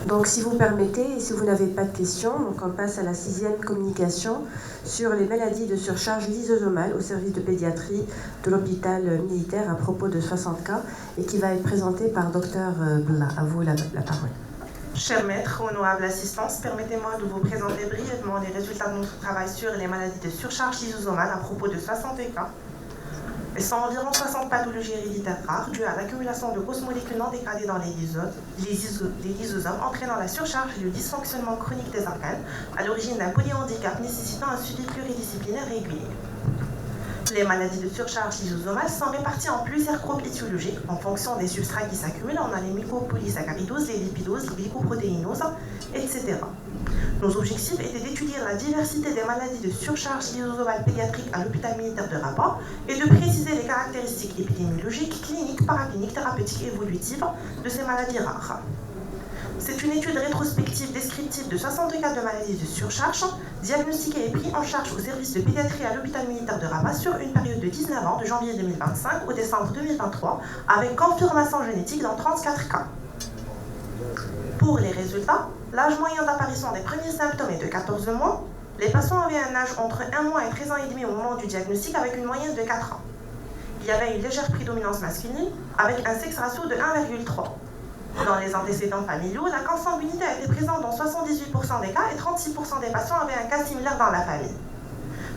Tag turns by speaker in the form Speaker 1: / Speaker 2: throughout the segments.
Speaker 1: Donc si vous permettez, et si vous n'avez pas de questions, donc on passe à la 6e communication sur les maladies de surcharge lysosomale au service de pédiatrie de l'hôpital militaire à propos de 60 cas et qui va être présentée par Dr Bla. À vous la parole.
Speaker 2: Chers maîtres, honorables assistance, permettez-moi de vous présenter brièvement les résultats de notre travail sur les maladies de surcharge lysosomale à propos de 60 cas. Ce sont environ 60 pathologies héréditaires rares dues à l'accumulation de grosses molécules non dégradées dans les lysosomes, entraînant la surcharge et le dysfonctionnement chronique des organes, à l'origine d'un polyhandicap nécessitant un suivi pluridisciplinaire régulier. Les maladies de surcharge lysosomale sont réparties en plusieurs groupes étiologiques en fonction des substrats qui s'accumulent. On a les mucopolysaccharidoses, les lipidoses, les glycoprotéinoses, etc. Nos objectifs étaient d'étudier la diversité des maladies de surcharge lysosomale pédiatrique à l'hôpital militaire de Rabat et de préciser les caractéristiques épidémiologiques, cliniques, paracliniques, thérapeutiques et évolutives de ces maladies rares. C'est une étude rétrospective descriptive de 60 cas de maladies de surcharge, diagnostiqués et pris en charge au service de pédiatrie à l'hôpital militaire de Rabat sur une période de 19 ans, de janvier 2025 au décembre 2023, avec confirmation génétique dans 34 cas. Pour les résultats, l'âge moyen d'apparition des premiers symptômes est de 14 mois. Les patients avaient un âge entre 1 mois et 13 ans et demi au moment du diagnostic avec une moyenne de 4 ans. Il y avait une légère prédominance masculine avec un sexe ratio de 1,3. Dans les antécédents familiaux, la consanguinité a été présente dans 78% des cas et 36% des patients avaient un cas similaire dans la famille.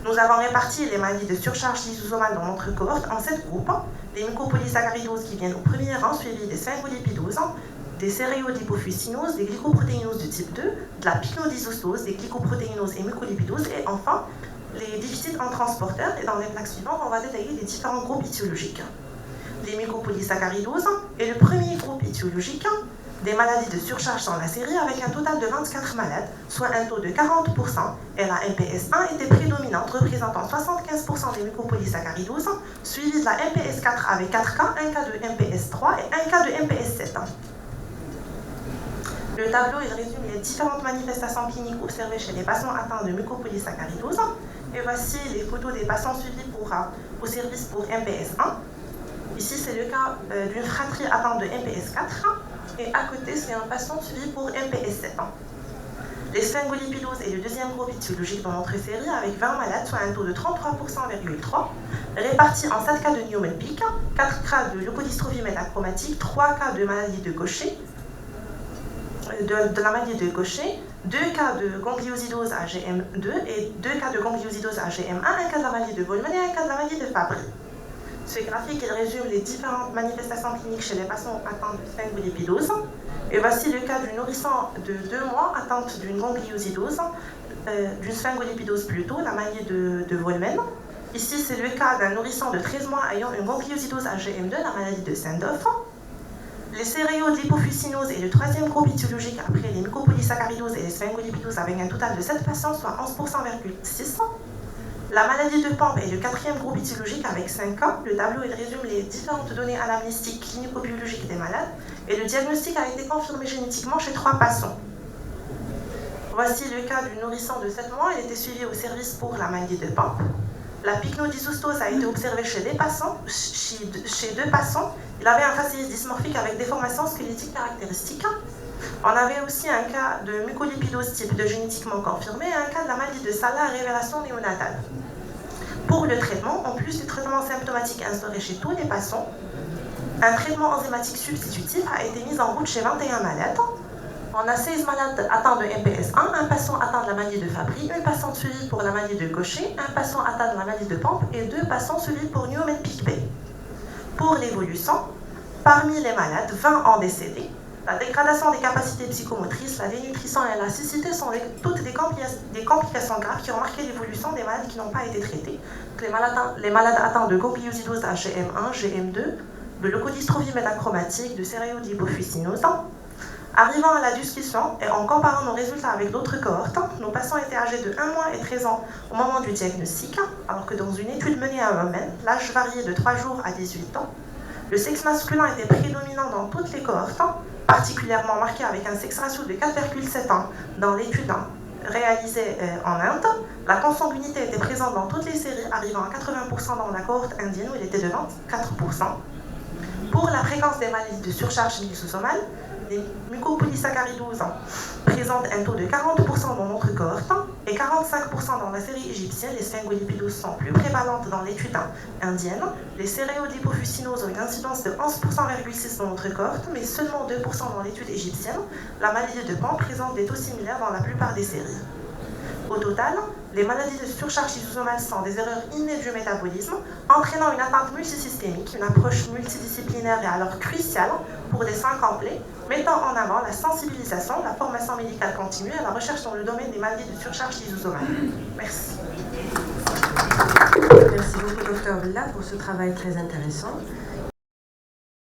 Speaker 2: Nous avons réparti les maladies de surcharge lysosomale dans notre cohorte en 7 groupes. Les mucopolysaccharidoses qui viennent au premier rang, suivies des sphingolipidoses, des céréodipofucinoses, des glycoprotéinoses de type 2, de la pycnodisostose, des glycoprotéinoses et mucolipidoses, et enfin, les déficits en transporteurs. Et dans les plaques suivantes, on va détailler les différents groupes étiologiques. Les mucopolysaccharidoses est le premier groupe étiologique des maladies de surcharge dans la série avec un total de 24 malades, soit un taux de 40%, et la MPS 1 était prédominante, représentant 75% des mucopolysaccharidoses, suivie de la MPS 4 avec 4 cas, un cas de MPS 3 et un cas de MPS 7. Le tableau il résume les différentes manifestations cliniques observées chez les patients atteints de mucopolysaccharidoses. Et voici les photos des patients suivis au service pour MPS 1. Ici, c'est le cas d'une fratrie atteinte de MPS 4. Et à côté, c'est un patient suivi pour MPS 7. Les sphingolipidoses est le deuxième groupe étiologique dans notre série avec 20 malades, soit un taux de 33,3%, répartis en 7 cas de Neumann-Pick, 4 cas de leukodystrophie métachromatique, 3 cas de maladie de Gaucher, de la maladie de Gaucher, 2 cas de gangliosidose AGM2 et 2 cas de gangliosidose AGM1, un cas de la maladie de Goldman et un cas de la maladie de Fabry. Ce graphique il résume les différentes manifestations cliniques chez les patients atteints de sphingolipidose. Et voici le cas d'une nourrisson de 2 mois atteinte d'une gangliosidose, d'une sphingolipidose plutôt, la maladie de Goldman. Ici, c'est le cas d'un nourrisson de 13 mois ayant une gangliosidose AGM2, la maladie de Sandoff. Les céréodipofucinoses est le troisième groupe étiologique après les mucopolysaccharidoses et les sphingolipidoses avec un total de 7 patients, soit 11,6%. La maladie de Pompe est le quatrième groupe étiologique avec 5 cas. Le tableau il résume les différentes données anamnéstiques clinico-biologiques des malades et le diagnostic a été confirmé génétiquement chez 3 patients. Voici le cas du nourrisson de 7 mois. Il était suivi au service pour la maladie de Pompe. La pycnodisostose a été observée chez 2 patients. Il avait un faciès dysmorphique avec déformation squelettique caractéristique. On avait aussi un cas de mucolipidose type 2 génétiquement confirmé et un cas de la maladie de Salah à révélation néonatale. Pour le traitement, en plus du traitement symptomatique instauré chez tous les patients, un traitement enzymatique substitutif a été mis en route chez 21 malades. On a 16 malades atteints de MPS 1, un patient atteint de la maladie de Fabry, une patiente suivie pour la maladie de Gaucher, un patient atteint de la maladie de Pompe et 2 patients suivis pour Neumann-Pick B. Pour l'évolution, parmi les malades, 20 ont décédé. La dégradation des capacités psychomotrices, la dénutrition et la cécité sont toutes des complications graves qui ont marqué l'évolution des malades qui n'ont pas été traités. Les malades atteints de gangliosidose AGM1, GM2, de leukodystrophie métachromatique, de céréodipofucinose. Arrivant à la discussion et en comparant nos résultats avec d'autres cohortes, nos patients étaient âgés de 1 mois et 13 ans au moment du diagnostic, alors que dans une étude menée à Romaine, l'âge variait de 3 jours à 18 ans. Le sexe masculin était prédominant dans toutes les cohortes, particulièrement marqué avec un sexe ratio de 4,7 ans dans l'étude réalisée en Inde. La consanguinité était présente dans toutes les séries, arrivant à 80% dans la cohorte indienne où il était de 24%. Pour la fréquence des maladies de surcharge lysosomale, les mucopolysaccharidoses présentent un taux de 40% dans notre cohorte et 45% dans la série égyptienne. Les sphingolipidoses sont plus prévalentes dans l'étude indienne. Les céréolipofucinoses ont une incidence de 11,6% dans notre cohorte, mais seulement 2% dans l'étude égyptienne. La maladie de Pan présente des taux similaires dans la plupart des séries. Au total, les maladies de surcharge lysosomale sont des erreurs innées du métabolisme, entraînant une atteinte multisystémique. Une approche multidisciplinaire est alors cruciale pour des soins complets, mettant en avant la sensibilisation, la formation médicale continue et la recherche dans le domaine des maladies de surcharge lysosomale. Merci.
Speaker 1: Merci beaucoup, Dr Villa, pour ce travail très intéressant.